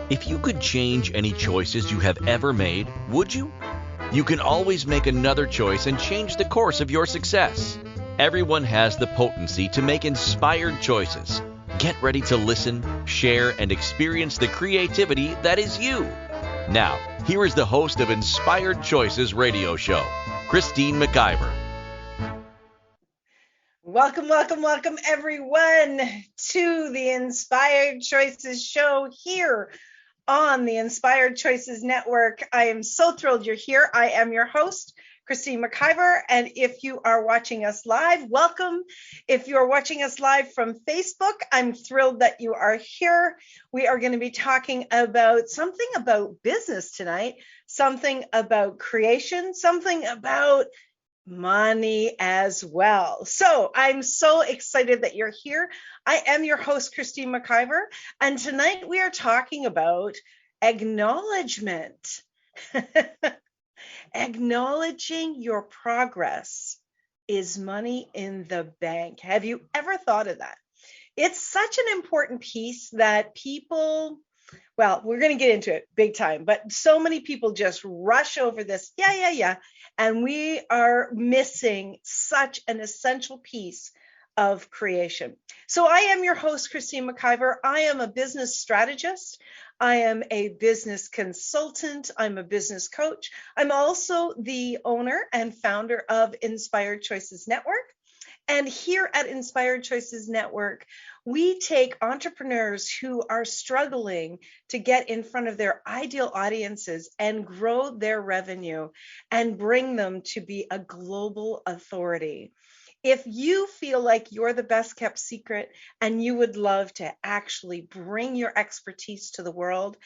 If you could change any choices you have ever made, would you? You can always make another choice and change the course of your success. Everyone has the potency to make inspired choices. Get ready to listen, share, and experience the creativity that is you. Now, here is the host of Inspired Choices radio show, Christine McIver. Welcome, welcome, welcome, everyone, to the Inspired Choices show here on the Inspired Choices Network. I am so thrilled you're here. I am your host, Christine McIver, and if you are watching us live, welcome. If you are watching us live from Facebook, I'm thrilled that you are here. We are going to be talking about something about business tonight, something about creation, something about money as well. So I'm so excited that you're here. I am your host, Christine McIver, and tonight we are talking about acknowledgement. Acknowledging your progress is money in the bank. Have you ever thought of that? It's such an important piece that people, well, we're going to get into it big time, but so many people just rush over this. Yeah. And we are missing such an essential piece of creation. So I am your host, Christine McIver. I am a business strategist. I am a business consultant. I'm a business coach. I'm also the owner and founder of Inspired Choices Network. And here at Inspired Choices Network, we take entrepreneurs who are struggling to get in front of their ideal audiences and grow their revenue and bring them to be a global authority. If you feel like you're the best kept secret and you would love to actually bring your expertise to the world,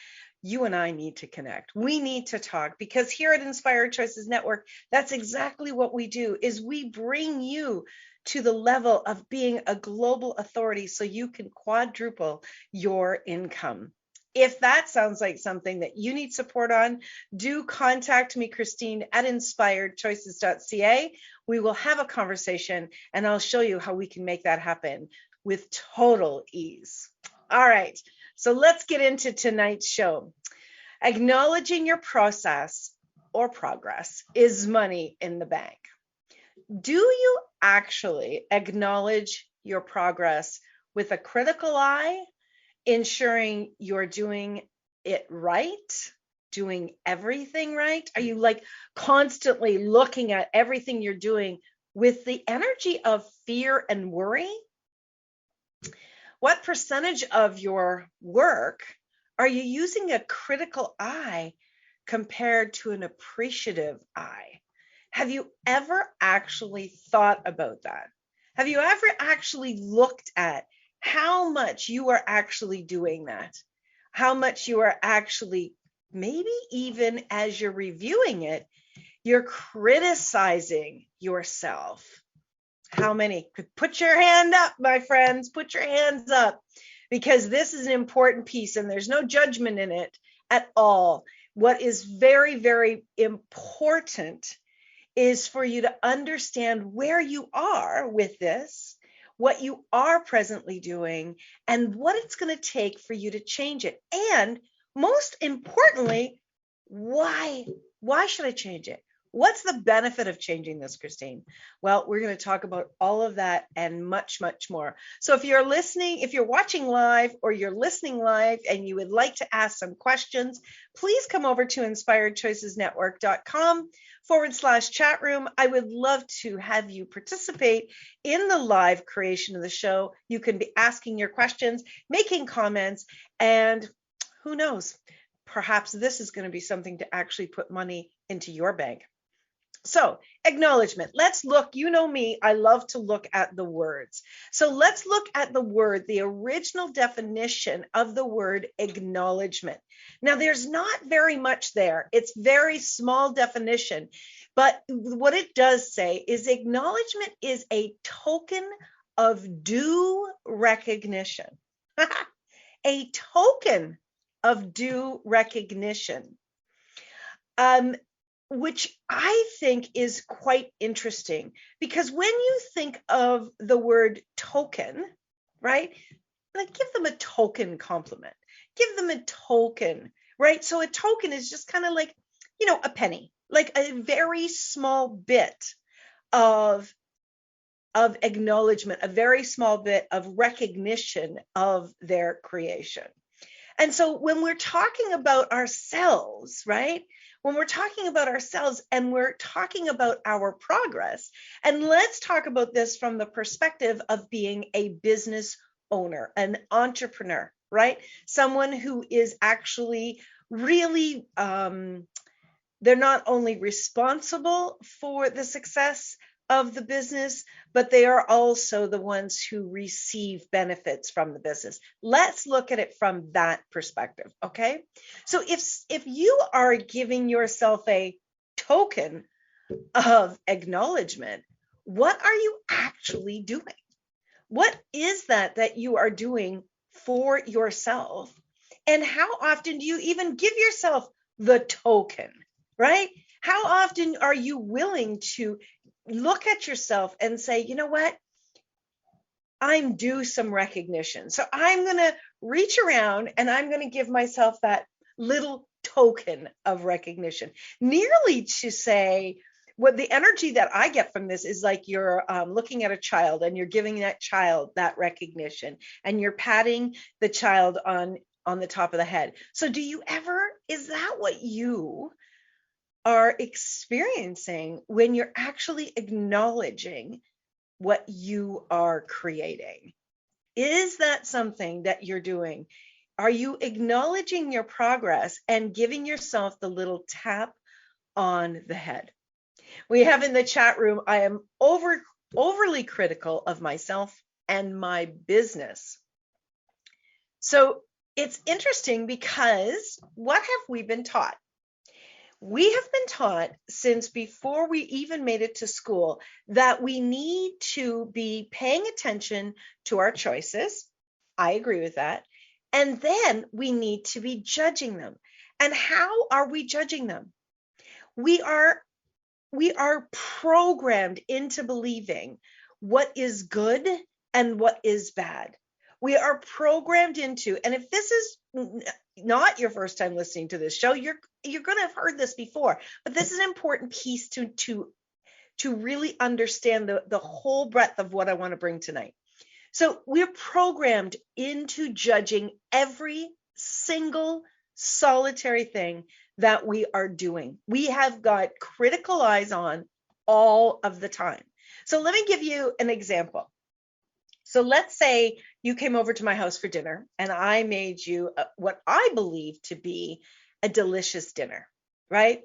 you and I need to connect. We need to talk, because here at Inspired Choices Network, that's exactly what we do, is we bring you to the level of being a global authority so you can quadruple your income. If that sounds like something that you need support on, do contact me, Christine, at inspiredchoices.ca. We will have a conversation and I'll show you how we can make that happen with total ease. All right, so let's get into tonight's show. Acknowledging your process or progress is money in the bank. Do you actually acknowledge your progress with a critical eye, ensuring you're doing it right, doing everything right? Are you like constantly looking at everything you're doing with the energy of fear and worry? What percentage of your work are you using a critical eye compared to an appreciative eye? Have you ever actually thought about that? Have you ever actually looked at how much you are actually doing that? How much you are actually, maybe even as you're reviewing it, you're criticizing yourself. How many? Put your hand up, my friends. Put your hands up, because this is an important piece and there's no judgment in it at all. What is very, very important is for you to understand where you are with this, what you are presently doing, and what it's going to take for you to change it. And most importantly, why? Why should I change it? What's the benefit of changing this, Christine? Well, we're going to talk about all of that and much, much more. So if you're listening, if you're watching live or you're listening live and you would like to ask some questions, please come over to inspiredchoicesnetwork.com/chat room. I would love to have you participate in the live creation of the show. You can be asking your questions, making comments, and who knows, perhaps this is going to be something to actually put money into your bank. So acknowledgement, let's look, you know me, I love to look at the words. So let's look at the word, the original definition of the word acknowledgement. Now there's not very much there. It's very small definition, but what it does say is acknowledgement is a token of due recognition. A token of due recognition. Which I think is quite interesting, because when you think of the word token, right, like give them a token compliment. give them a token, right? So a token is just kind of like, a penny, like a very small bit of acknowledgement, a very small bit of recognition of their creation. And so when we're talking about ourselves, right? When we're talking about ourselves and we're talking about our progress, and let's talk about this from the perspective of being a business owner, an entrepreneur, right? Someone who is actually really, they're not only responsible for the success of the business, but they are also the ones who receive benefits from the business. Let's look at it from that perspective, okay? So if you are giving yourself a token of acknowledgement, what are you actually doing? What is that you are doing for yourself? And how often do you even give yourself the token, right? How often are you willing to look at yourself and say, you know what? I'm due some recognition. So I'm going to reach around and I'm going to give myself that little token of recognition, nearly to say, what the energy that I get from this is like you're looking at a child and you're giving that child that recognition and you're patting the child on the top of the head. So is that what you are experiencing when you're actually acknowledging what you are creating? Is that something that you're doing? Are you acknowledging your progress and giving yourself the little tap on the head? We have in the chat room, I am overly critical of myself and my business. So it's interesting because what have we been taught? We have been taught since before we even made it to school that we need to be paying attention to our choices. I agree with that. And then we need to be judging them. And how are we judging them? We are programmed into believing what is good and what is bad. We are programmed into, and if this is not your first time listening to this show, you're going to have heard this before, but this is an important piece to really understand the whole breadth of what I want to bring tonight. So we're programmed into judging every single solitary thing that we are doing. We have got critical eyes on all of the time. So let me give you an example. So let's say you came over to my house for dinner and I made you what I believe to be a delicious dinner, right?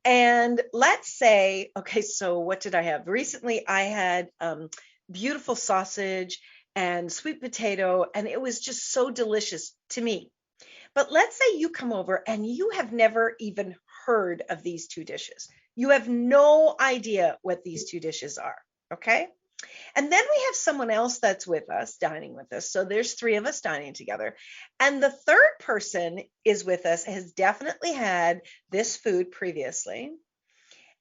And let's say, okay, so what did I have? Recently, I had beautiful sausage and sweet potato, and it was just so delicious to me. But let's say you come over and you have never even heard of these two dishes. You have no idea what these two dishes are, okay? And then we have someone else that's with us, dining with us. So there's three of us dining together. And the third person is with us, has definitely had this food previously.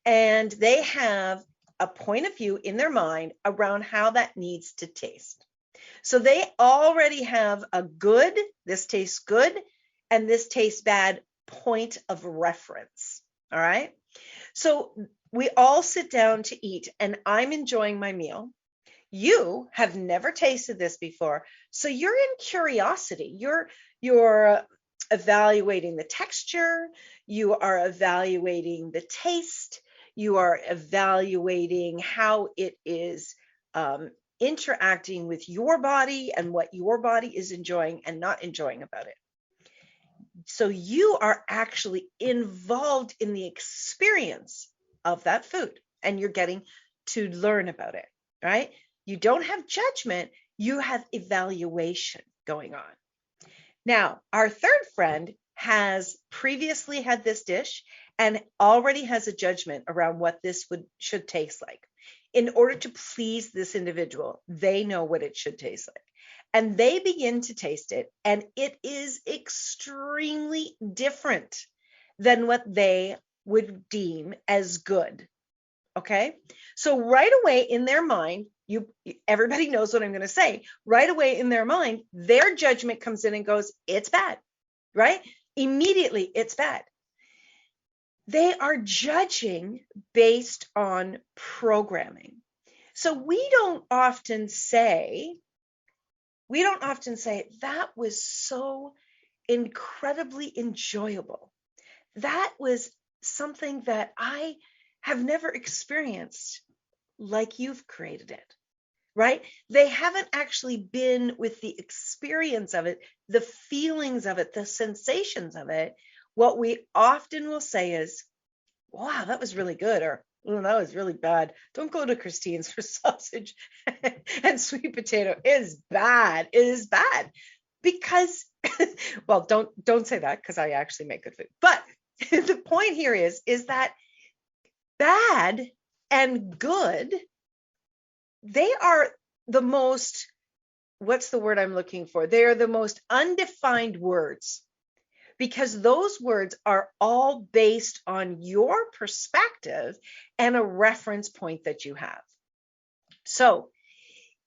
And they have a point of view in their mind around how that needs to taste. So they already have a good, this tastes good, and this tastes bad point of reference. All right. So we all sit down to eat and I'm enjoying my meal. You have never tasted this before. So you're in curiosity. You're evaluating the texture. You are evaluating the taste. You are evaluating how it is interacting with your body and what your body is enjoying and not enjoying about it. So you are actually involved in the experience of that food and you're getting to learn about it, right? You don't have judgment, you have evaluation going on. Now, our third friend has previously had this dish and already has a judgment around what this should taste like. In order to please this individual, they know what it should taste like. And they begin to taste it, and it is extremely different than what they would deem as good. Okay? So right away in their mind, everybody knows what I'm going to say. Right away in their mind, their judgment comes in and goes, it's bad. right? Immediately it's bad. They are judging based on programming. So we don't often say, that was so incredibly enjoyable. That was something that I have never experienced like you've created it, right? They haven't actually been with the experience of it, the feelings of it, the sensations of it. What we often will say is, wow, that was really good, or oh, that was really bad. Don't go to Christine's for sausage and sweet potato. It is bad. It is bad. Because, well, don't say that, because I actually make good food. But the point here is that bad and good, they are the most, what's the word I'm looking for? They are the most undefined words, because those words are all based on your perspective and a reference point that you have. So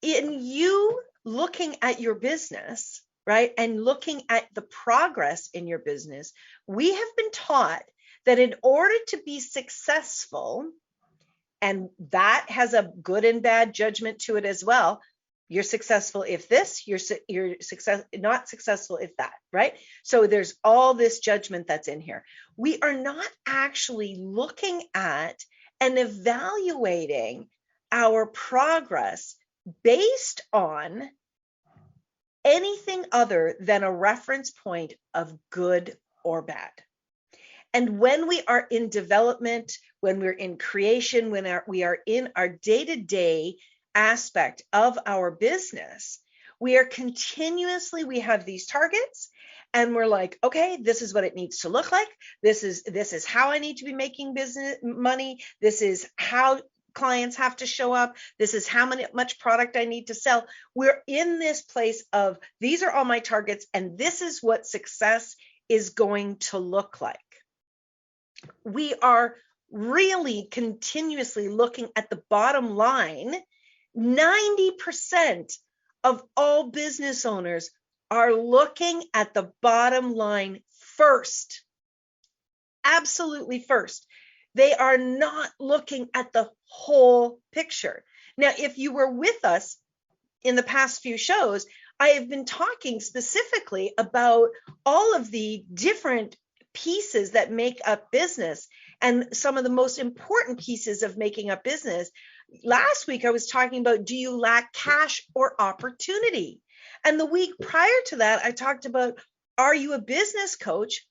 in you looking at your business, right, and looking at the progress in your business, we have been taught that in order to be successful, and that has a good and bad judgment to it as well. You're successful if this, you're not successful if that, right? So there's all this judgment that's in here. We are not actually looking at and evaluating our progress based on anything other than a reference point of good or bad. And when we are in development, when we're in creation, when we are in our day-to-day aspect of our business, we are continuously, we have these targets, and we're like, okay, this is what it needs to look like. This is how I need to be making business money. This is how clients have to show up. This is how much product I need to sell. We're in this place of, these are all my targets, and this is what success is going to look like. We are really continuously looking at the bottom line. 90% of all business owners are looking at the bottom line first. Absolutely first. They are not looking at the whole picture. Now, if you were with us in the past few shows, I have been talking specifically about all of the different pieces that make up business and some of the most important pieces of making up business. Last week, I was talking about, do you lack cash or opportunity? And the week prior to that, I talked about, are you a business coach?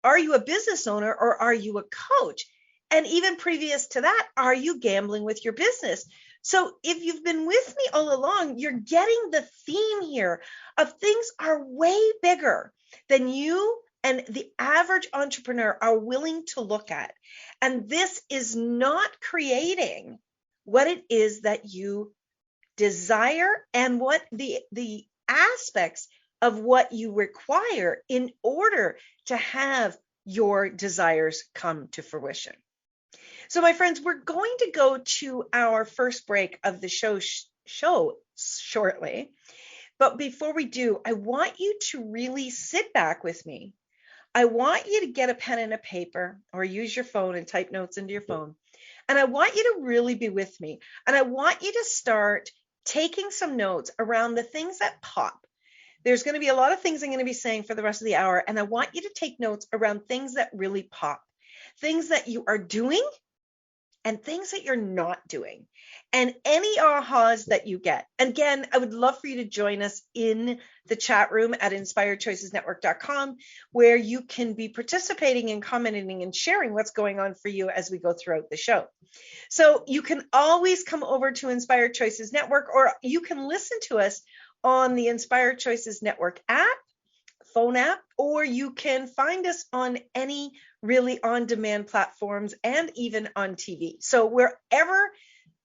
Are you a business owner, or are you a coach? And even previous to that, are you gambling with your business? So if you've been with me all along, you're getting the theme here of things are way bigger than you and the average entrepreneur are willing to look at. And this is not creating what it is that you desire and what the aspects of what you require in order to have your desires come to fruition. So, my friends, we're going to go to our first break of the show shortly. But before we do, I want you to really sit back with me. I want you to get a pen and a paper, or use your phone and type notes into your phone. And I want you to really be with me. And I want you to start taking some notes around the things that pop. There's going to be a lot of things I'm going to be saying for the rest of the hour. And I want you to take notes around things that really pop, things that you are doing and things that you're not doing, and any ahas that you get. And again, I would love for you to join us in the chat room at inspiredchoicesnetwork.com, where you can be participating and commenting and sharing what's going on for you as we go throughout the show. So you can always come over to Inspired Choices Network, or you can listen to us on the Inspired Choices Network app, phone app, or you can find us on any really on-demand platforms and even on TV. So wherever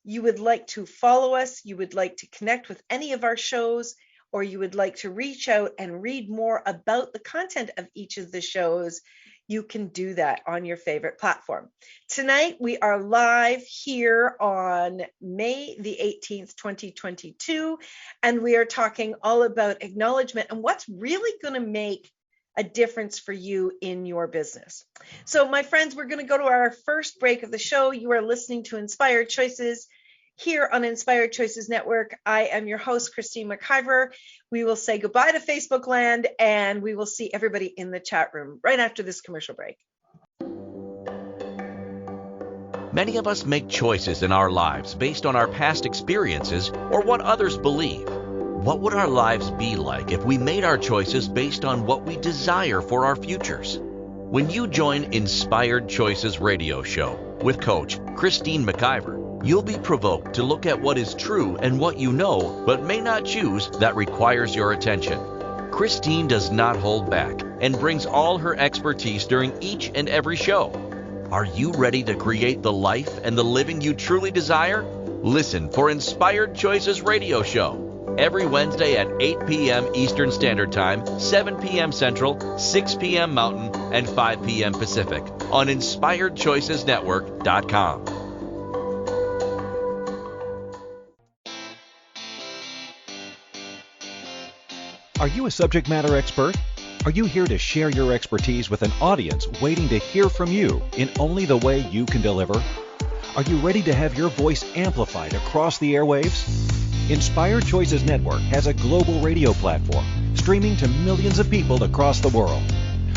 you would like to follow us, you would like to connect with any of our shows, or you would like to reach out and read more about the content of each of the shows, you can do that on your favorite platform. Tonight, we are live here on May the 18th, 2022, and we are talking all about acknowledgement and what's really going to make a difference for you in your business. So my friends, we're going to go to our first break of the show. You are listening to Inspired Choices here on Inspired Choices Network. I am your host, Christine McIver. We will say goodbye to Facebook land, and we will see everybody in the chat room right after this commercial break. Many of us make choices in our lives based on our past experiences or what others believe. What would our lives be like if we made our choices based on what we desire for our futures? When you join Inspired Choices Radio Show with Coach Christine McIver, you'll be provoked to look at what is true and what you know but may not choose that requires your attention. Christine does not hold back and brings all her expertise during each and every show. Are you ready to create the life and the living you truly desire? Listen for Inspired Choices Radio Show every Wednesday at 8 p.m. Eastern Standard Time, 7 p.m. Central, 6 p.m. Mountain, and 5 p.m. Pacific on InspiredChoicesNetwork.com. Are you a subject matter expert? Are you here to share your expertise with an audience waiting to hear from you in only the way you can deliver? Are you ready to have your voice amplified across the airwaves? Inspired Choices Network has a global radio platform streaming to millions of people across the world.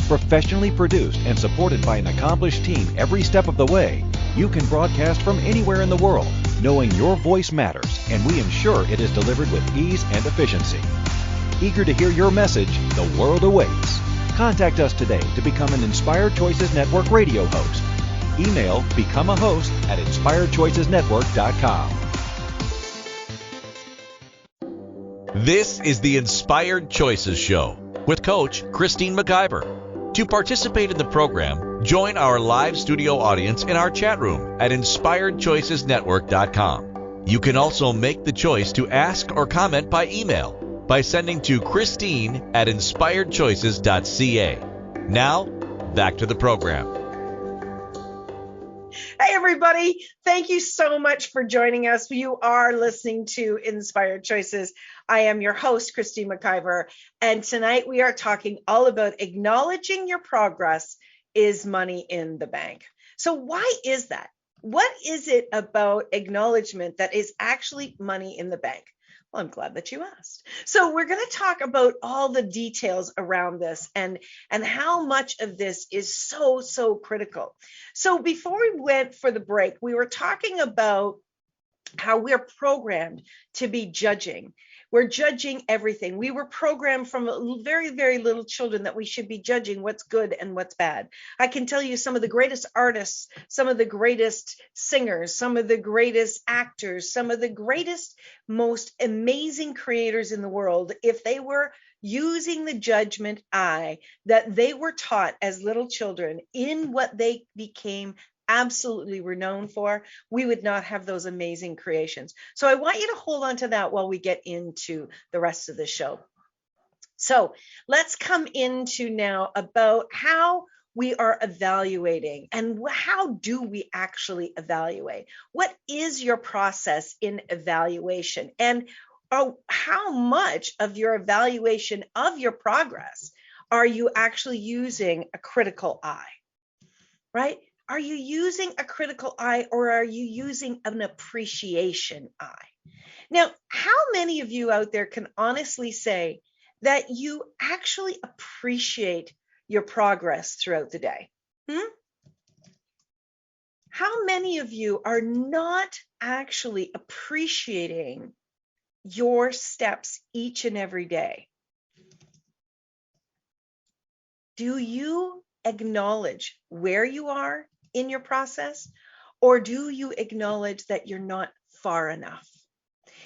Professionally produced and supported by an accomplished team every step of the way, you can broadcast from anywhere in the world, knowing your voice matters, and we ensure it is delivered with ease and efficiency. Eager to hear your message, the world awaits. Contact us today to become an Inspired Choices Network radio host. Email becomeahost@inspiredchoicesnetwork.com. This is the Inspired Choices Show with Coach Christine McIver. To participate in the program, join our live studio audience in our chat room at InspiredChoicesNetwork.com. You can also make the choice to ask or comment by email by sending to Christine@InspiredChoices.ca. Now, back to the program. Hey, everybody. Thank you so much for joining us. You are listening to Inspired Choices. I am your host, Christine McIver, and tonight we are talking all about acknowledging your progress is money in the bank. So why is that? What is it about acknowledgement that is actually money in the bank? Well, I'm glad that you asked. So we're going to talk about all the details around this and how much of this is so critical. So before we went for the break, we were talking about how we're programmed to be judging. We're judging everything. We were programmed from very, very little children that we should be judging what's good and what's bad. I can tell you some of the greatest artists, some of the greatest singers, some of the greatest actors, some of the greatest, most amazing creators in the world, if they were using the judgment eye that they were taught as little children in what they became absolutely renowned for, we would not have those amazing creations. So I want you to hold on to that while we get into the rest of the show. So let's come into now about how we are evaluating and how do we actually evaluate? What is your process in evaluation? And how much of your evaluation of your progress are you actually using a critical eye, right? Are you using a critical eye or are you using an appreciation eye? Now, how many of you out there can honestly say that you actually appreciate your progress throughout the day? How many of you are not actually appreciating your steps each and every day? Do you acknowledge where you are in your process, or do you acknowledge that you're not far enough?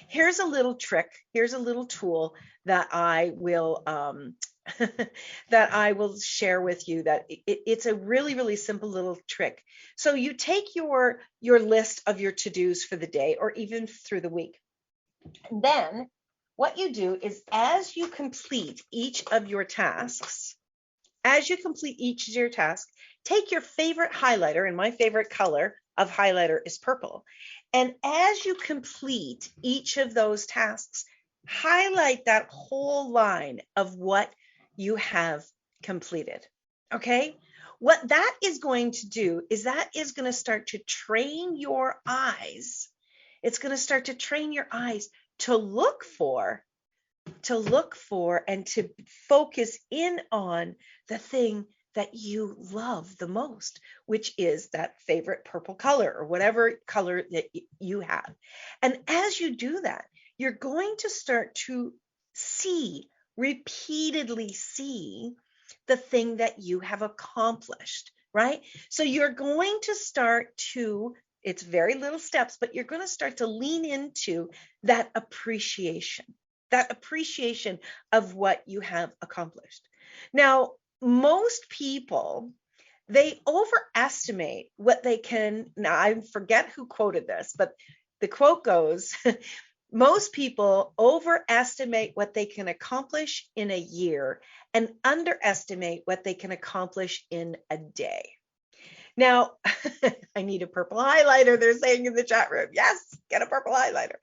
Here's a little trick. Here's a little tool that I will that I will share with you. That it's a really simple little trick. So you take your list of your to-dos for the day, or even through the week. And then what you do is, as you complete each of your tasks, take your favorite highlighter, and my favorite color of highlighter is purple. And as you complete each of those tasks, highlight that whole line of what you have completed. Okay? What that is going to do is that is going to start to train your eyes. It's going to start to train your eyes to look for and to focus in on the thing that you love the most, which is that favorite purple color or whatever color that you have. And as you do that, you're going to start to repeatedly see the thing that you have accomplished, right? So you're going to start to, it's very little steps, but you're going to start to lean into that appreciation of what you have accomplished. Now, most people, they overestimate what they can. Now, I forget who quoted this, but the quote goes, most people overestimate what they can accomplish in a year and underestimate what they can accomplish in a day. Now, I need a purple highlighter, they're saying in the chat room. Yes, get a purple highlighter.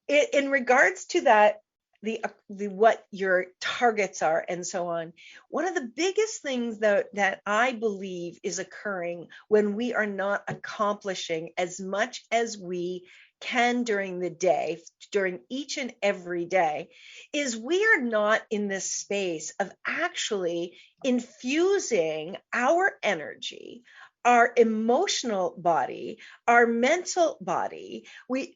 In regards to that, the what your targets are and so on, one of the biggest things that I believe is occurring when we are not accomplishing as much as we can during the day, during each and every day, is we are not in this space of actually infusing our energy, our emotional body, our mental body,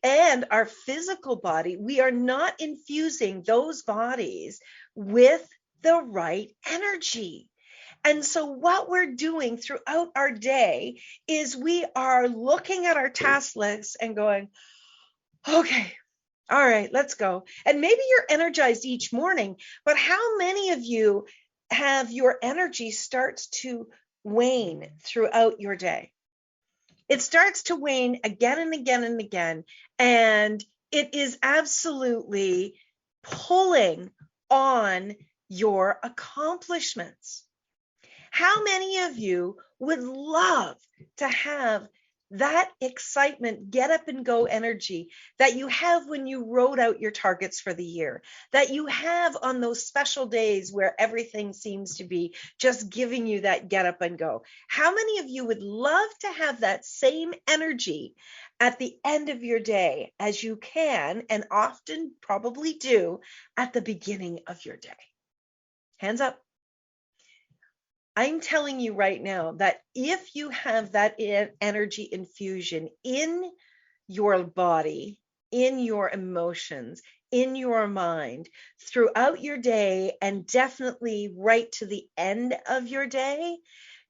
and our physical body. We are not infusing those bodies with the right energy. And so what we're doing throughout our day is we are looking at our task list and going, okay, all right, let's go. And maybe you're energized each morning, but how many of you have your energy starts to wane throughout your day? It starts to wane again and again and again, and it is absolutely pulling on your accomplishments. How many of you would love to have that excitement, get up and go energy that you have when you wrote out your targets for the year, that you have on those special days where everything seems to be just giving you that get up and go? How many of you would love to have that same energy at the end of your day as you can, and often probably do, at the beginning of your day? Hands up. I'm telling you right now that if you have that energy infusion in your body, in your emotions, in your mind, throughout your day, and definitely right to the end of your day,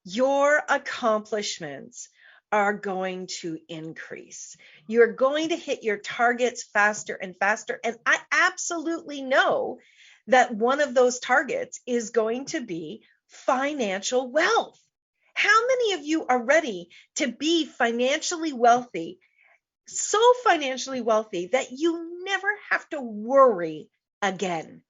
your accomplishments are going to increase. You're going to hit your targets faster and faster. And I absolutely know that one of those targets is going to be financial wealth. How many of you are ready to be financially wealthy, so financially wealthy that you never have to worry again?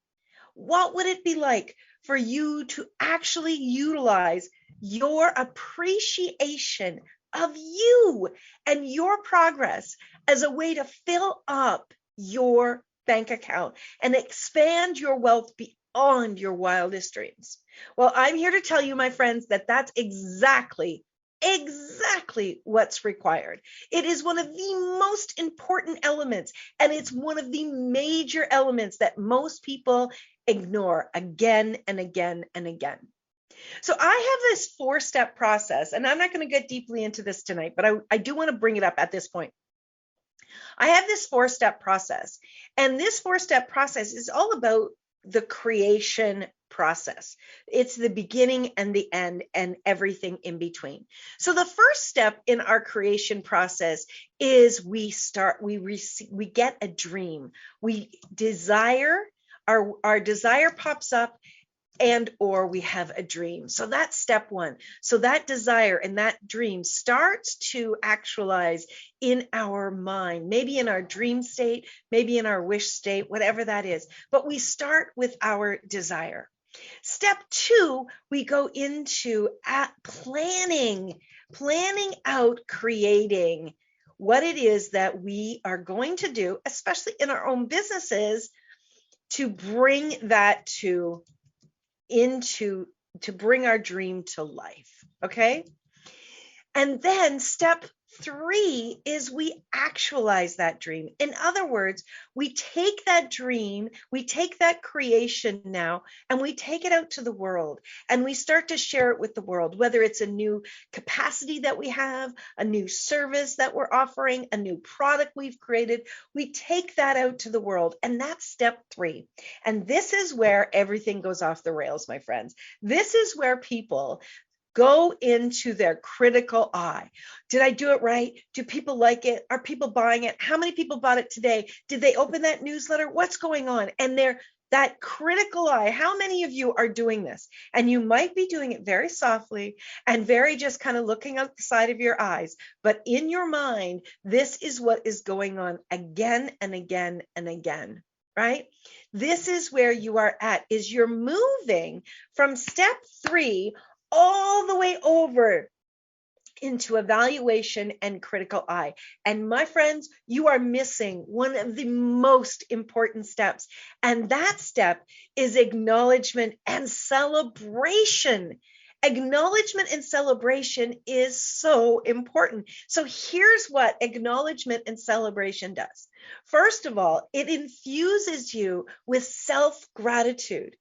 What would it be like for you to actually utilize your appreciation of you and your progress as a way to fill up your bank account and expand your wealth beyond your wildest dreams? Well, I'm here to tell you, my friends, that that's exactly what's required. It is one of the most important elements, and it's one of the major elements that most people ignore again and again and again. So I have this 4-step process, and I'm not going to get deeply into this tonight, but I do want to bring it up at this point. I have this 4-step process, and this 4-step process is all about the creation process. It's the beginning and the end and everything in between. So the first step in our creation process is we get a dream. We desire, our desire pops up, and or we have a dream. So that's step 1. So that desire and that dream starts to actualize in our mind, maybe in our dream state, maybe in our wish state, whatever that is. But we start with our desire. Step 2, we go into planning out, creating what it is that we are going to do, especially in our own businesses, to bring that to to bring our dream to life. Okay. And then step 3 is we actualize that dream. In other words, we take that dream, we take that creation now, and we take it out to the world and we start to share it with the world, whether it's a new capacity that we have, a new service that we're offering, a new product we've created. We take that out to the world, and that's step 3. And this is where everything goes off the rails, my friends. This is where people go into their critical eye. Did I do it right? Do people like it? Are people buying it? How many people bought it today? Did they open that newsletter? What's going on? And that critical eye, how many of you are doing this? And you might be doing it very softly and very just kind of looking out the side of your eyes. But in your mind, this is what is going on again and again and again, right? This is where you are at, is you're moving from step 3 all the way over into evaluation and critical eye. And my friends, you are missing one of the most important steps. And that step is acknowledgement and celebration. Acknowledgement and celebration is so important. So here's what acknowledgement and celebration does. First of all, it infuses you with self-gratitude.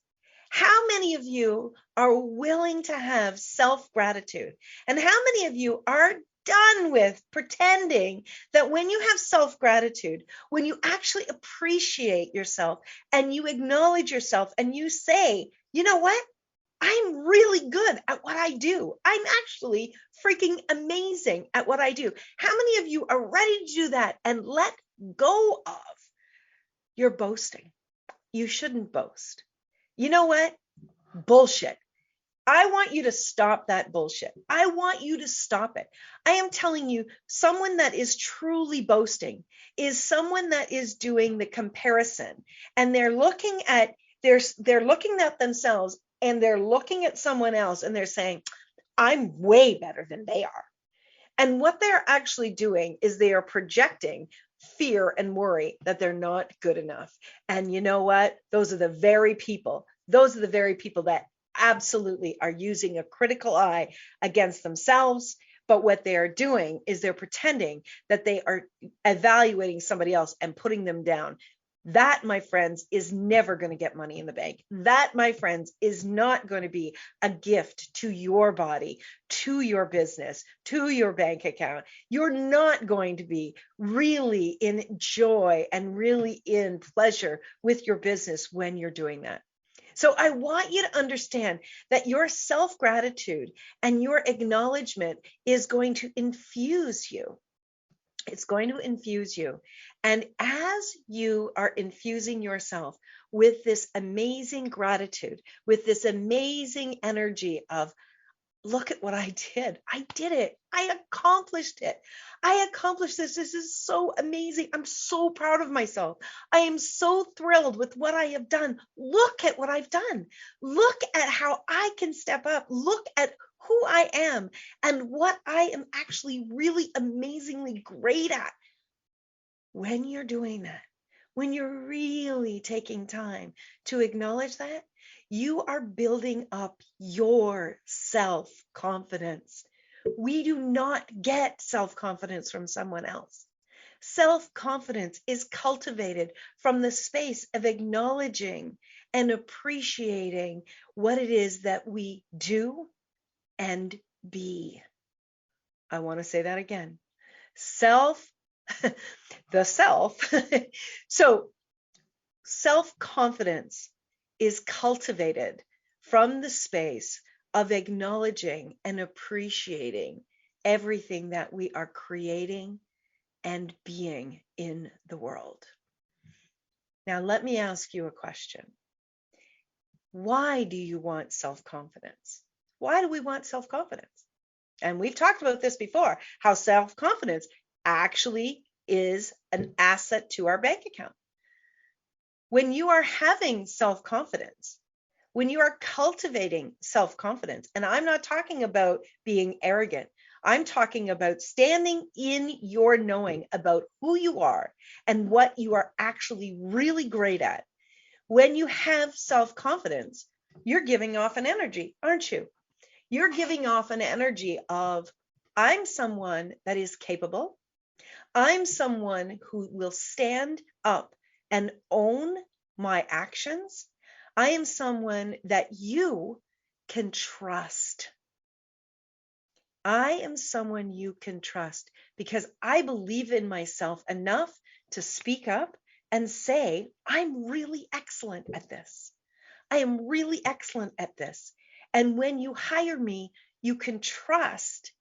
How many of you are willing to have self-gratitude? And how many of you are done with pretending that when you have self-gratitude, when you actually appreciate yourself and you acknowledge yourself and you say, you know what? I'm really good at what I do. I'm actually freaking amazing at what I do. How many of you are ready to do that and let go of your boasting? You shouldn't boast. You know what? Bullshit. I want you to stop that bullshit. I want you to stop it. I am telling you, someone that is truly boasting is someone that is doing the comparison, and they're looking at themselves, and they're looking at someone else, and they're saying, I'm way better than they are. And what they're actually doing is they are projecting fear and worry that they're not good enough. And you know what? Those are the very people that absolutely are using a critical eye against themselves. But what they are doing is they're pretending that they are evaluating somebody else and putting them down. That, my friends, is never going to get money in the bank. That, my friends, is not going to be a gift to your body, to your business, to your bank account. You're not going to be really in joy and really in pleasure with your business when you're doing that. So I want you to understand that your self-gratitude and your acknowledgement is going to infuse you. It's going to infuse you. And as you are infusing yourself with this amazing gratitude, with this amazing energy of, look at what I did. I did it. I accomplished it. I accomplished this. This is so amazing. I'm so proud of myself. I am so thrilled with what I have done. Look at what I've done. Look at how I can step up. Look at who I am and what I am actually really amazingly great at. When you're doing that, when you're really taking time to acknowledge that, you are building up your self-confidence. We do not get self-confidence from someone else. Self-confidence is cultivated from the space of acknowledging and appreciating what it is that we do and be. I want to say that again. The self. So self-confidence is cultivated from the space of acknowledging and appreciating everything that we are creating and being in the world. Now, let me ask you a question. Why do you want self-confidence? Why do we want self-confidence? And we've talked about this before, how self-confidence actually is an asset to our bank account. When you are having self-confidence, when you are cultivating self-confidence, and I'm not talking about being arrogant, I'm talking about standing in your knowing about who you are and what you are actually really great at. When you have self-confidence, You're giving off an energy, aren't you? You're giving off an energy of, I'm someone that is capable. I'm someone who will stand up and own my actions. I am someone that you can trust. I am someone you can trust because I believe in myself enough to speak up and say, I'm really excellent at this. I am really excellent at this. And when you hire me, you can trust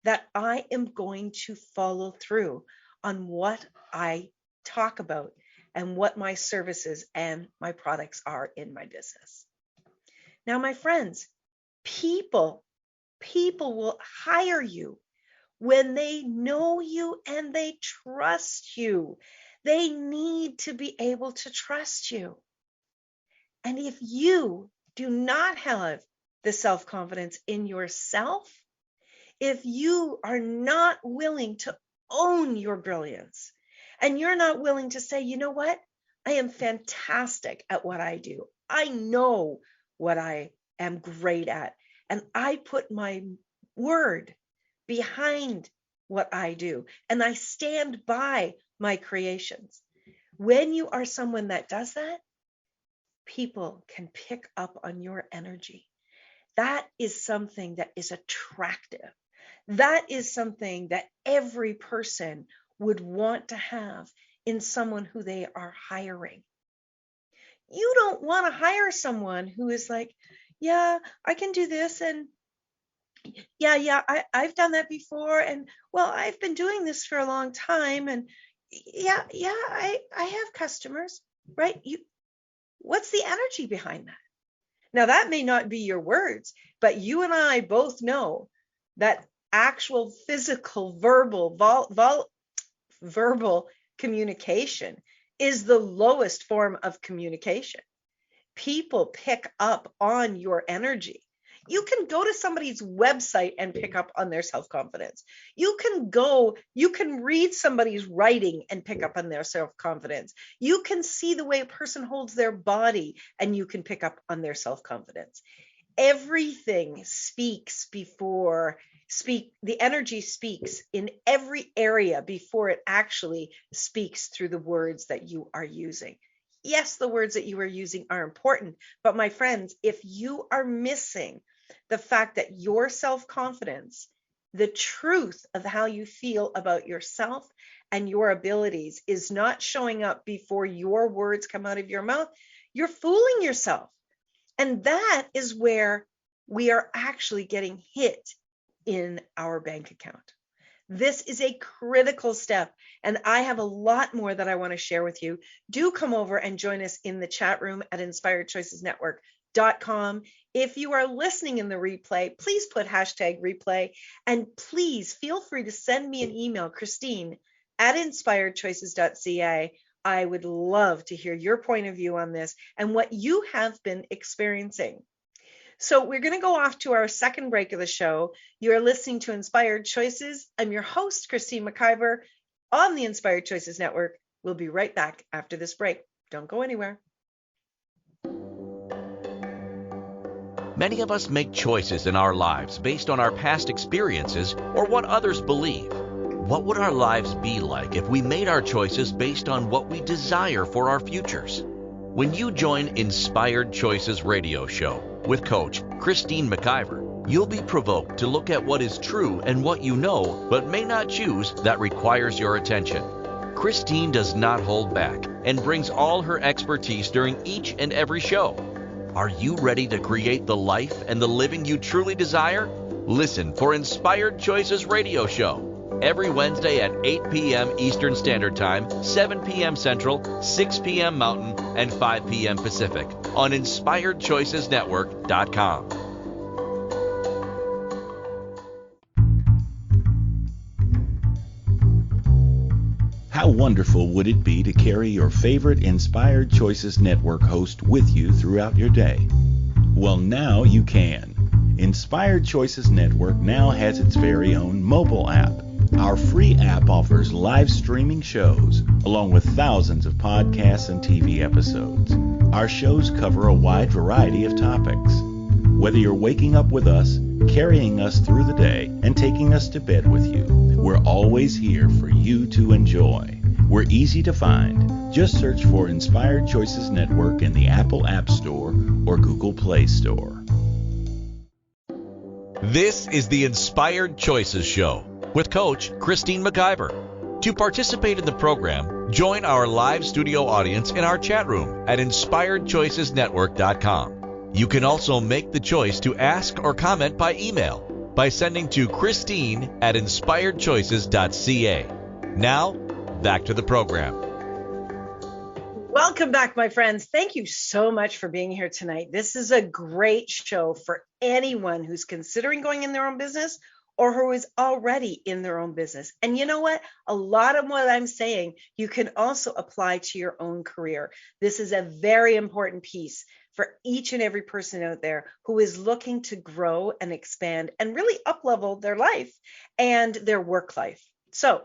that I am going to follow through on what I talk about and what my services and my products are in my business. Now, my friends, people will hire you when they know you and they trust you. They need to be able to trust you. And if you do not have the self-confidence in yourself, if you are not willing to own your brilliance, and you're not willing to say, you know what, I am fantastic at what I do. I know what I am great at, and I put my word behind what I do, and I stand by my creations. When you are someone that does that, people can pick up on your energy. That is something that is attractive. That is something that every person would want to have in someone who they are hiring. You don't want to hire someone who is like, yeah, I can do this, and I've done that before, and well, I've been doing this for a long time, and I have customers, right? What's the energy behind that? Now, that may not be your words, but you and I both know that actual physical verbal communication is the lowest form of communication. People pick up on your energy. You can go to somebody's website and pick up on their self-confidence. You can read somebody's writing and pick up on their self-confidence. You can see the way a person holds their body and you can pick up on their self-confidence. Everything the energy speaks in every area before it actually speaks through the words that you are using. Yes, the words that you are using are important, but my friends, if you are missing the fact that your self-confidence, the truth of how you feel about yourself and your abilities is not showing up before your words come out of your mouth, you're fooling yourself. And that is where we are actually getting hit in our bank account. This is a critical step, and I have a lot more that I want to share with you. Do come over and join us in the chat room at inspiredchoicesnetwork.com. If you are listening in the replay, please put #replay, and please feel free to send me an email, Christine@inspiredchoices.ca. I would love to hear your point of view on this and what you have been experiencing. So we're going to go off to our second break of the show. You're listening to Inspired Choices. I'm your host, Christine McIver, on the Inspired Choices Network. We'll be right back after this break. Don't go anywhere. Many of us make choices in our lives based on our past experiences or what others believe. What would our lives be like if we made our choices based on what we desire for our futures? When you join Inspired Choices Radio Show with Coach Christine McIver, you'll be provoked to look at what is true and what you know but may not choose that requires your attention. Christine does not hold back and brings all her expertise during each and every show. Are you ready to create the life and the living you truly desire? Listen for Inspired Choices Radio Show every Wednesday at 8 p.m. Eastern Standard Time, 7 p.m. Central, 6 p.m. Mountain, and 5 p.m. Pacific on InspiredChoicesNetwork.com. How wonderful would it be to carry your favorite Inspired Choices Network host with you throughout your day? Well, now you can. Inspired Choices Network now has its very own mobile app. Our free app offers live streaming shows, along with thousands of podcasts and TV episodes. Our shows cover a wide variety of topics. Whether you're waking up with us, carrying us through the day, and taking us to bed with you, we're always here for you to enjoy. We're easy to find. Just search for Inspired Choices Network in the Apple App Store or Google Play Store. This is the Inspired Choices Show with Coach Christine McIver. To participate in the program, join our live studio audience in our chat room at inspiredchoicesnetwork.com. You can also make the choice to ask or comment by email by sending to christine@inspiredchoices.ca. Now, back to the program. Welcome back, my friends. Thank you so much for being here tonight. This is a great show for anyone who's considering going in their own business or who is already in their own business. And you know what? A lot of what I'm saying, you can also apply to your own career. This is a very important piece for each and every person out there who is looking to grow and expand and really up-level their life and their work life. So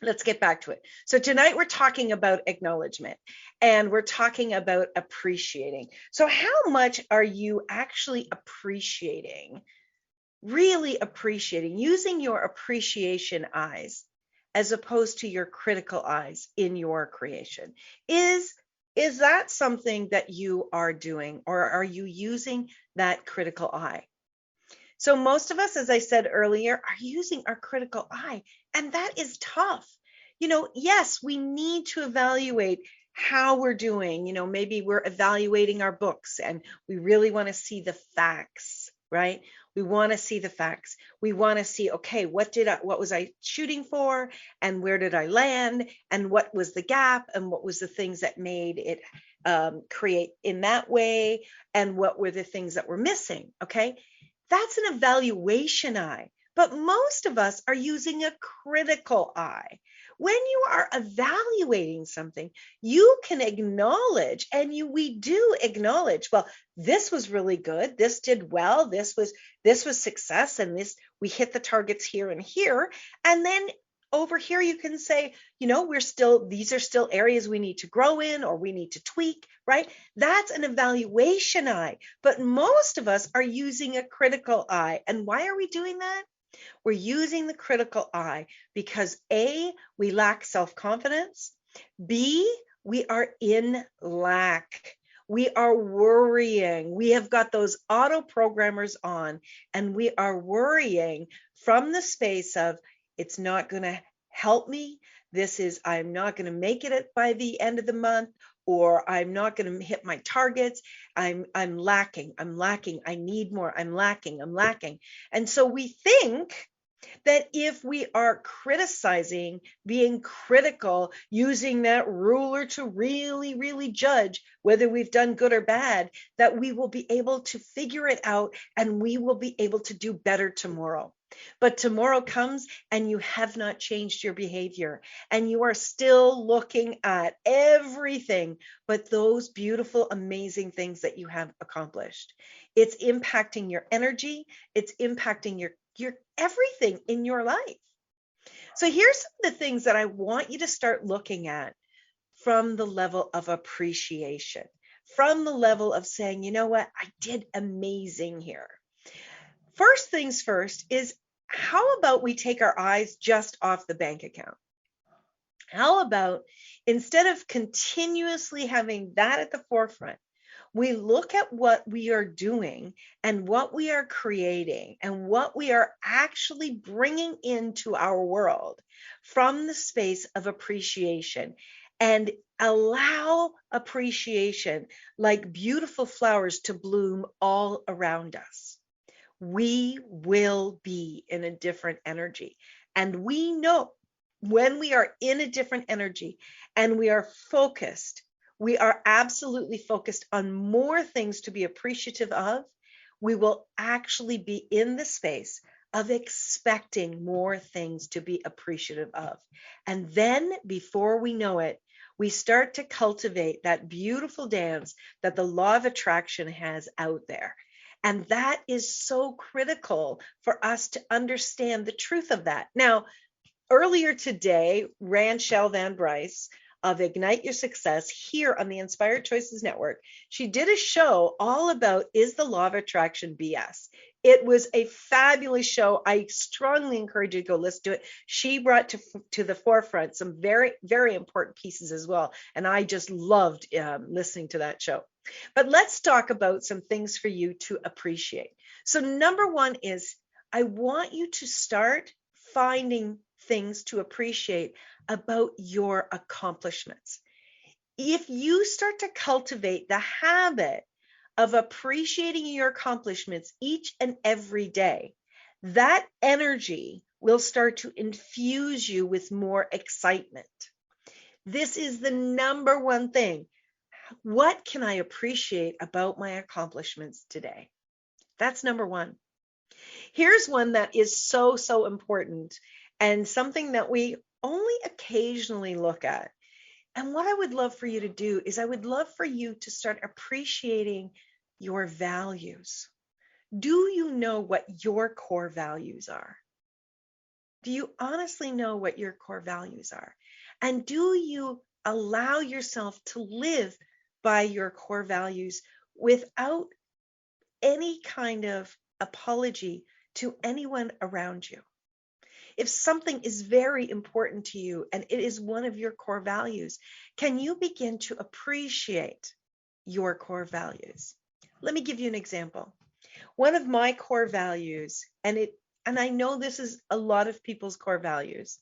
let's get back to it. So tonight we're talking about acknowledgement and we're talking about appreciating. So how much are you actually appreciating, really appreciating, using your appreciation eyes as opposed to your critical eyes in your creation? Is that something that you are doing, or are you using that critical eye? So most of us, as I said earlier, are using our critical eye, and that is tough. Yes, we need to evaluate how we're doing. Maybe we're evaluating our books and we really want to see the facts, right? We want to see the facts. We want to see, okay, what was I shooting for, and where did I land, and what was the gap, and what was the things that made it create in that way, and what were the things that were missing, okay? That's an evaluation eye, but most of us are using a critical eye. When you are evaluating something, you can acknowledge, and we do acknowledge, well, this was really good, this did well, this was success, and we hit the targets here and here. And then over here you can say, these are still areas we need to grow in, or we need to tweak, right? That's an evaluation eye. But most of us are using a critical eye. And why are we doing that? We're using the critical eye because A, we lack self-confidence. B, we are in lack. We are worrying. We have got those auto programmers on, and we are worrying from the space of, it's not going to help me. I'm not going to make it by the end of the month, or I'm not going to hit my targets. I'm lacking. I need more. I'm lacking. And so we think that if we are criticizing, being critical, using that ruler to really, really judge whether we've done good or bad, that we will be able to figure it out and we will be able to do better tomorrow. But tomorrow comes and you have not changed your behavior, and you are still looking at everything but those beautiful, amazing things that you have accomplished. It's impacting your energy. It's impacting your everything in your life. So here's some of the things that I want you to start looking at from the level of appreciation, from the level of saying, you know what, I did amazing here. First things first is, how about we take our eyes just off the bank account? How about, instead of continuously having that at the forefront, we look at what we are doing and what we are creating and what we are actually bringing into our world from the space of appreciation, and allow appreciation, like beautiful flowers, to bloom all around us. We will be in a different energy. And we know when we are in a different energy and we are focused, we are absolutely focused on more things to be appreciative of, we will actually be in the space of expecting more things to be appreciative of. And then before we know it, we start to cultivate that beautiful dance that the law of attraction has out there. And that is so critical for us to understand the truth of that. Now, earlier today, Rachel Van Bryce of Ignite Your Success here on the Inspired Choices Network. She did a show all about Is the Law of Attraction BS? It was a fabulous show. I strongly encourage you to go listen to it. She brought to the forefront some very, very important pieces as well. And I just loved listening to that show. But let's talk about some things for you to appreciate. So number one is I want you to start finding things to appreciate about your accomplishments. If you start to cultivate the habit of appreciating your accomplishments each and every day, that energy will start to infuse you with more excitement. This is the number one thing. What can I appreciate about my accomplishments today? That's number one. Here's one that is so, so important and something that we only occasionally look at. And what I would love for you to do is I would love for you to start appreciating your values. Do you know what your core values are? Do you honestly know what your core values are? And do you allow yourself to live by your core values without any kind of apology to anyone around you? If something is very important to you and it is one of your core values, can you begin to appreciate your core values? Let me give you an example. One of my core values, and I know this is a lot of people's core values,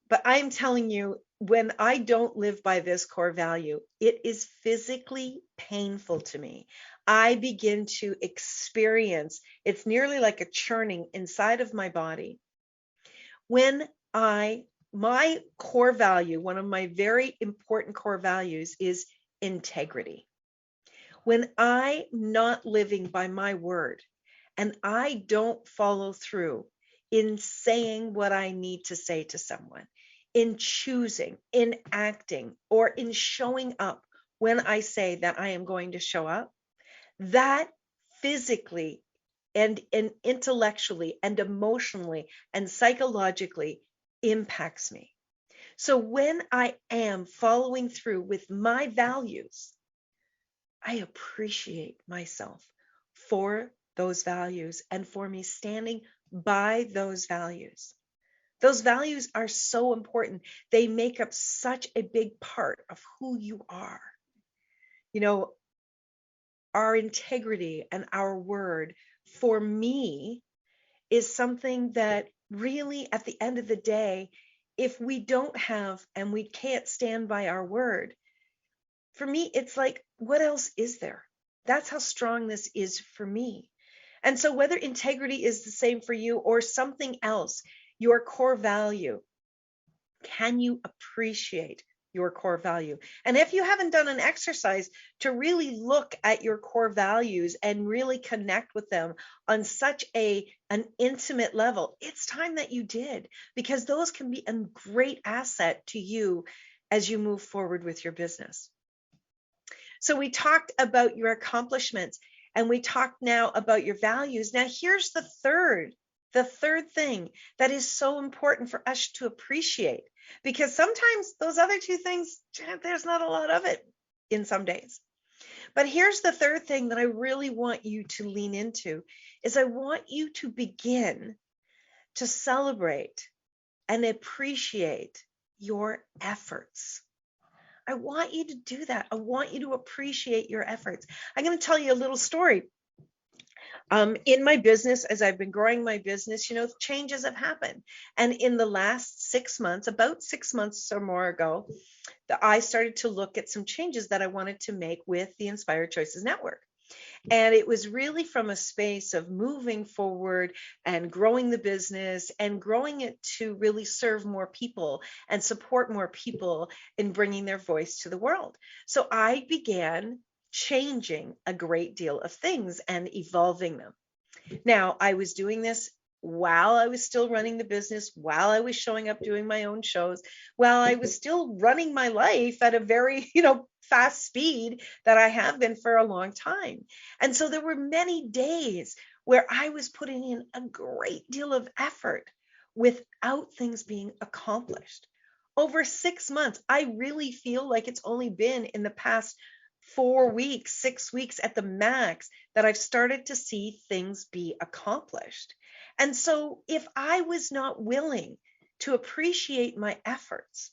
but I'm telling you, when I don't live by this core value, it is physically painful to me. I begin to experience, it's nearly like a churning inside of my body. When my core value, one of my very important core values is integrity. When I'm not living by my word and I don't follow through in saying what I need to say to someone, in choosing, in acting, or in showing up when I say that I am going to show up, that physically and intellectually and emotionally and psychologically impacts me. So when I am following through with my values, I appreciate myself for those values and for me standing by those values. Those values are so important. They make up such a big part of who you are. You know, our integrity and our word for me is something that really at the end of the day, if we don't have and we can't stand by our word, for me, it's like, what else is there? That's how strong this is for me. And so whether integrity is the same for you or something else, your core value, can you appreciate your core value? And if you haven't done an exercise to really look at your core values and really connect with them on such an intimate level, it's time that you did, because those can be a great asset to you as you move forward with your business. So we talked about your accomplishments and we talked now about your values. Now here's the third thing that is so important for us to appreciate, because sometimes those other two things, there's not a lot of it in some days. But here's the third thing that I really want you to lean into is I want you to begin to celebrate and appreciate your efforts. I want you to do that. I want you to appreciate your efforts. I'm going to tell you a little story. In my business, as I've been growing my business, changes have happened. And in the last 6 months, about 6 months or more ago, I started to look at some changes that I wanted to make with the Inspired Choices Network. And it was really from a space of moving forward and growing the business and growing it to really serve more people and support more people in bringing their voice to the world. So I began changing a great deal of things and evolving them. Now, I was doing this while I was still running the business, while I was showing up doing my own shows, while I was still running my life at a very, fast speed that I have been for a long time. And so there were many days where I was putting in a great deal of effort without things being accomplished. over 6 months. I really feel like it's only been in the past 4 weeks, 6 weeks at the max that I've started to see things be accomplished. And so if I was not willing to appreciate my efforts,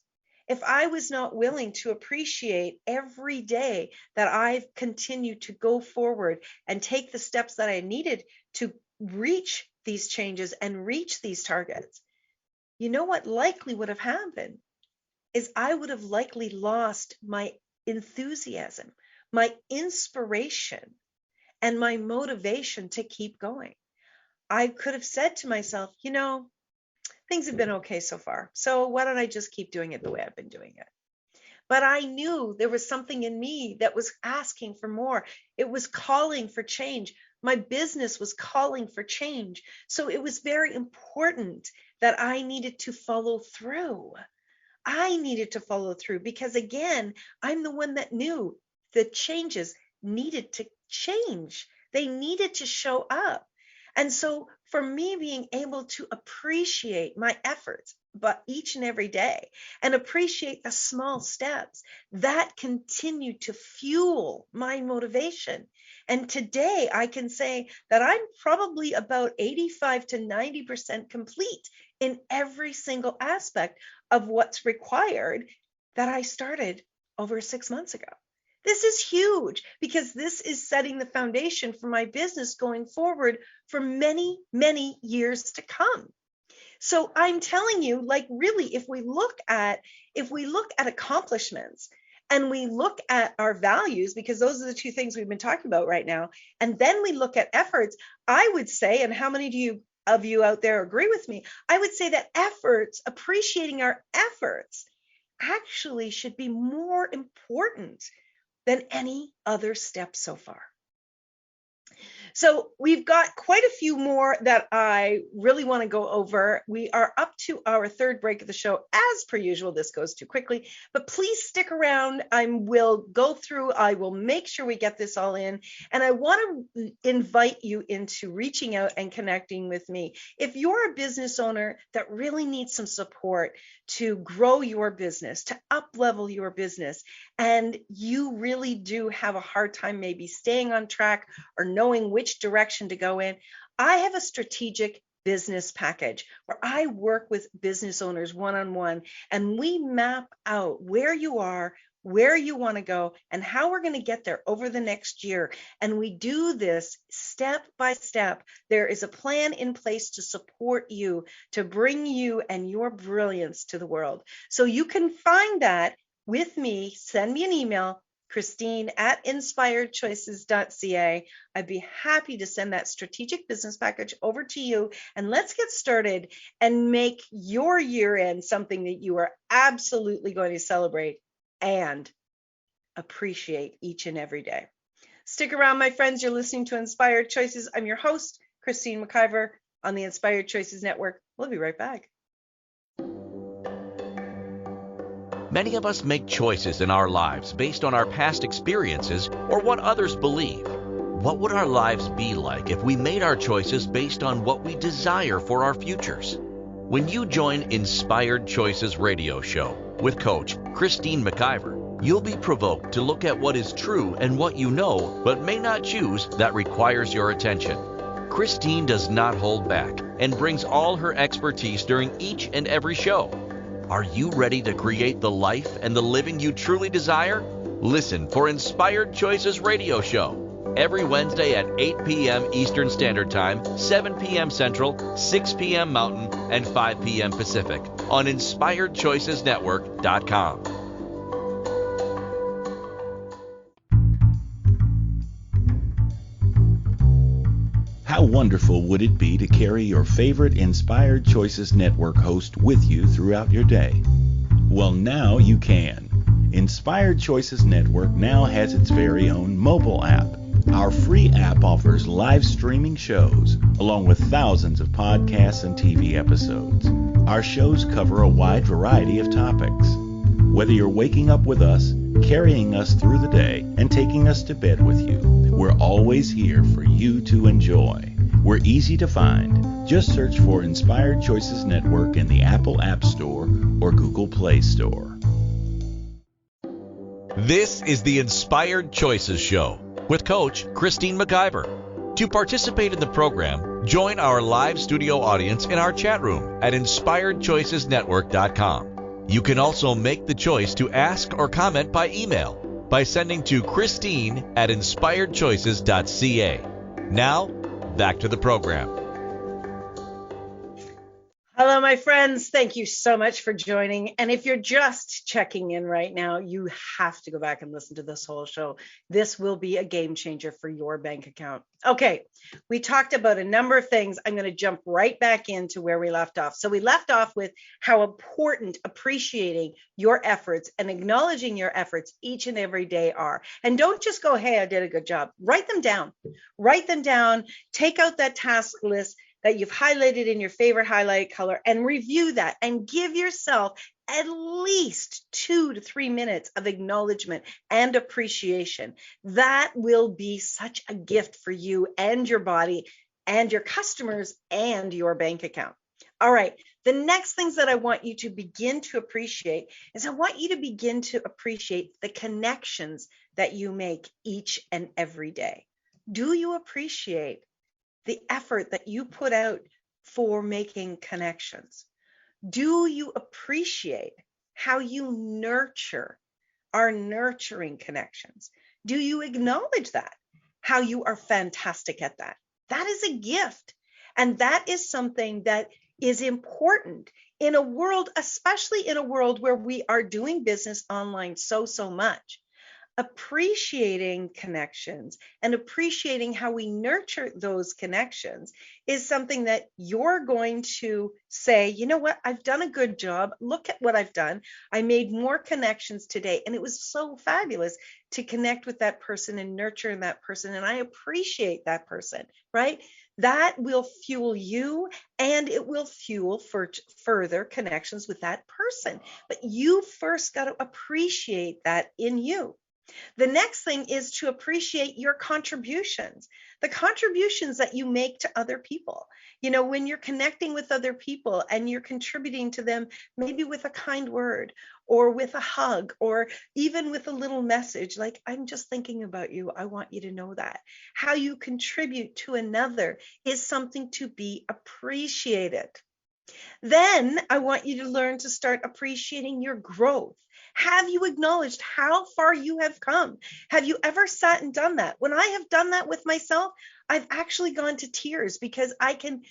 if I was not willing to appreciate every day that I've continued to go forward and take the steps that I needed to reach these changes and reach these targets, you know what likely would have happened is I would have likely lost my enthusiasm, my inspiration, and my motivation to keep going. I could have said to myself, things have been okay so far, so why don't I just keep doing it the way I've been doing it? But I knew there was something in me that was asking for more. It was calling for change. My business was calling for change. So it was very important that I needed to follow through. I needed to follow through because, again, I'm the one that knew the changes needed to change. They needed to show up. And so for me, being able to appreciate my efforts, but each and every day, and appreciate the small steps that continue to fuel my motivation. And today I can say that I'm probably about 85 to 90% complete in every single aspect of what's required that I started over 6 months ago. This is huge because this is setting the foundation for my business going forward for many, many years to come. So I'm telling you, like, really, if we look at accomplishments and we look at our values, because those are the two things we've been talking about right now, and then we look at efforts, I would say, and how many of you out there agree with me? I would say that efforts, appreciating our efforts, actually should be more important than any other step so far. So we've got quite a few more that I really want to go over. We are up to our third break of the show. As per usual, this goes too quickly, but please stick around. I will go through. I will make sure we get this all in. And I want to invite you into reaching out and connecting with me. If you're a business owner that really needs some support to grow your business, to up-level your business, and you really do have a hard time maybe staying on track or knowing which direction to go in, I have a strategic business package where I work with business owners one-on-one, and we map out where you are, where you want to go, and how we're going to get there over the next year. And we do this step by step. There is a plan in place to support you, to bring you and your brilliance to the world. So you can find that with me. Send me an email, Christine@inspiredchoices.ca. I'd be happy to send that strategic business package over to you, and let's get started and make your year end something that you are absolutely going to celebrate and appreciate each and every day. Stick around, my friends. You're listening to Inspired Choices. I'm your host, Christine McIver, on the Inspired Choices Network. We'll be right back. Many of us make choices in our lives based on our past experiences or what others believe. What would our lives be like if we made our choices based on what we desire for our futures? When you join Inspired Choices Radio Show with Coach Christine McIver, you'll be provoked to look at what is true and what you know but may not choose that requires your attention. Christine does not hold back and brings all her expertise during each and every show. Are you ready to create the life and the living you truly desire? Listen for Inspired Choices Radio Show every Wednesday at 8 p.m. Eastern Standard Time, 7 p.m. Central, 6 p.m. Mountain, and 5 p.m. Pacific on InspiredChoicesNetwork.com. How wonderful would it be to carry your favorite Inspired Choices Network host with you throughout your day? Well, now you can. Inspired Choices Network now has its very own mobile app. Our free app offers live streaming shows, along with thousands of podcasts and TV episodes. Our shows cover a wide variety of topics. Whether you're waking up with us, carrying us through the day, and taking us to bed with you, we're always here for you to enjoy. We're easy to find. Just search for Inspired Choices Network in the Apple App Store or Google Play Store. This is the Inspired Choices Show with Coach Christine McIver. To participate in the program, join our live studio audience in our chat room at inspiredchoicesnetwork.com. You can also make the choice to ask or comment by email by sending to Christine@inspiredchoices.ca. Now, back to the program. Hello, my friends. Thank you so much for joining. And if you're just checking in right now, you have to go back and listen to this whole show. This will be a game changer for your bank account. Okay, we talked about a number of things. I'm going to jump right back into where we left off. So we left off with how important appreciating your efforts and acknowledging your efforts each and every day are. And don't just go, hey, I did a good job. Write them down. Write them down. Take out that task list that you've highlighted in your favorite highlight color and review that and give yourself at least 2 to 3 minutes of acknowledgement and appreciation. That will be such a gift for you and your body and your customers and your bank account. All right. The next things that I want you to begin to appreciate is I want you to begin to appreciate the connections that you make each and every day. Do you appreciate the effort that you put out for making connections? Do you appreciate how you are nurturing connections? Do you acknowledge that, how you are fantastic at that? That is a gift. And that is something that is important in a world, especially in a world where we are doing business online so much. Appreciating connections and appreciating how we nurture those connections is something that you're going to say, you know what, I've done a good job. Look at what I've done. I made more connections today, and it was so fabulous to connect with that person and nurture that person, and I appreciate that person, right? That will fuel you, and it will fuel for further connections with that person. But you first got to appreciate that in you. The next thing is to appreciate your contributions, the contributions that you make to other people. You know, when you're connecting with other people and you're contributing to them, maybe with a kind word or with a hug or even with a little message like, I'm just thinking about you. I want you to know that. How you contribute to another is something to be appreciated. Then I want you to learn to start appreciating your growth. Have you acknowledged how far you have come? Have you ever sat and done that? When I have done that with myself, I've actually gone to tears because I'm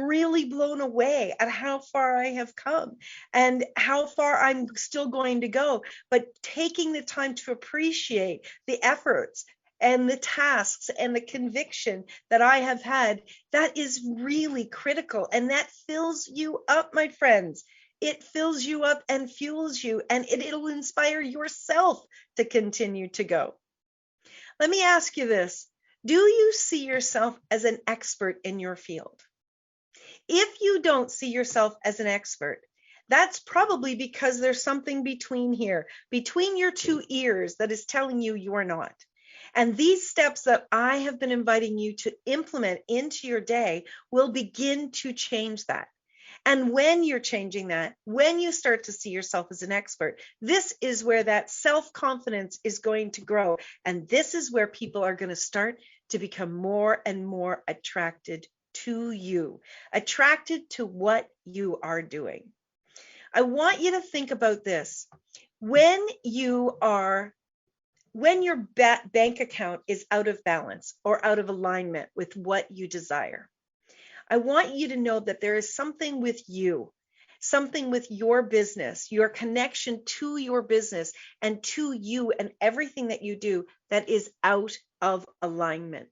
really blown away at how far I have come and how far I'm still going to go. But taking the time to appreciate the efforts and the tasks and the conviction that I have had, that is really critical. And that fills you up, my friends. It fills you up and fuels you, and it'll inspire yourself to continue to go. Let me ask you this. Do you see yourself as an expert in your field? If you don't see yourself as an expert, that's probably because there's something between your two ears that is telling you you are not. And these steps that I have been inviting you to implement into your day will begin to change that. And when you're changing that, when you start to see yourself as an expert, this is where that self-confidence is going to grow. And this is where people are going to start to become more and more attracted to you, attracted to what you are doing. I want you to think about this. When your bank account is out of balance or out of alignment with what you desire, I want you to know that there is something with you, something with your business, your connection to your business and to you and everything that you do that is out of alignment.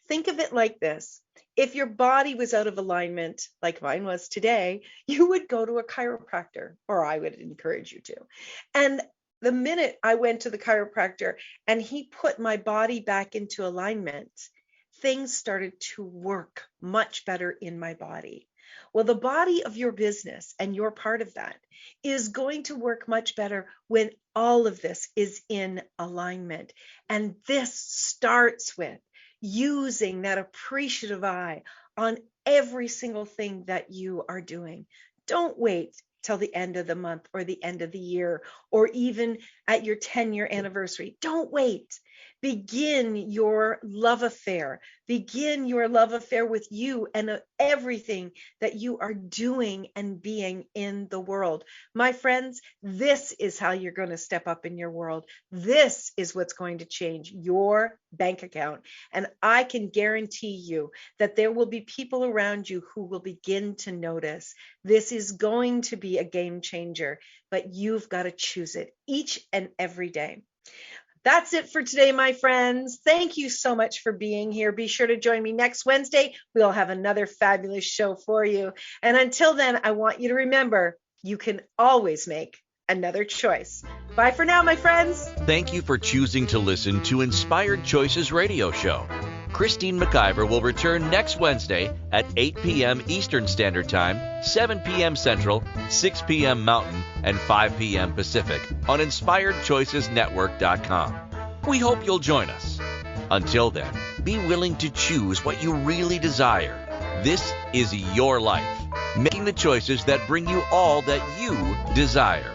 Think of it like this. If your body was out of alignment, like mine was today, you would go to a chiropractor, or I would encourage you to. And the minute I went to the chiropractor and he put my body back into alignment, things started to work much better in my body. Well, the body of your business, and you're part of that, is going to work much better when all of this is in alignment. And this starts with using that appreciative eye on every single thing that you are doing. Don't wait till the end of the month or the end of the year or even at your 10-year anniversary. Don't wait. Begin your love affair. Begin your love affair with you and everything that you are doing and being in the world. My friends, this is how you're going to step up in your world. This is what's going to change your bank account. And I can guarantee you that there will be people around you who will begin to notice. This is going to be a game changer, but you've got to choose it each and every day. That's it for today, my friends. Thank you so much for being here. Be sure to join me next Wednesday. We'll have another fabulous show for you. And until then, I want you to remember, you can always make another choice. Bye for now, my friends. Thank you for choosing to listen to Inspired Choices Radio Show. Christine McIver will return next Wednesday at 8 p.m. Eastern Standard Time, 7 p.m. Central, 6 p.m. Mountain, and 5 p.m. Pacific on InspiredChoicesNetwork.com. We hope you'll join us. Until then, be willing to choose what you really desire. This is your life, making the choices that bring you all that you desire.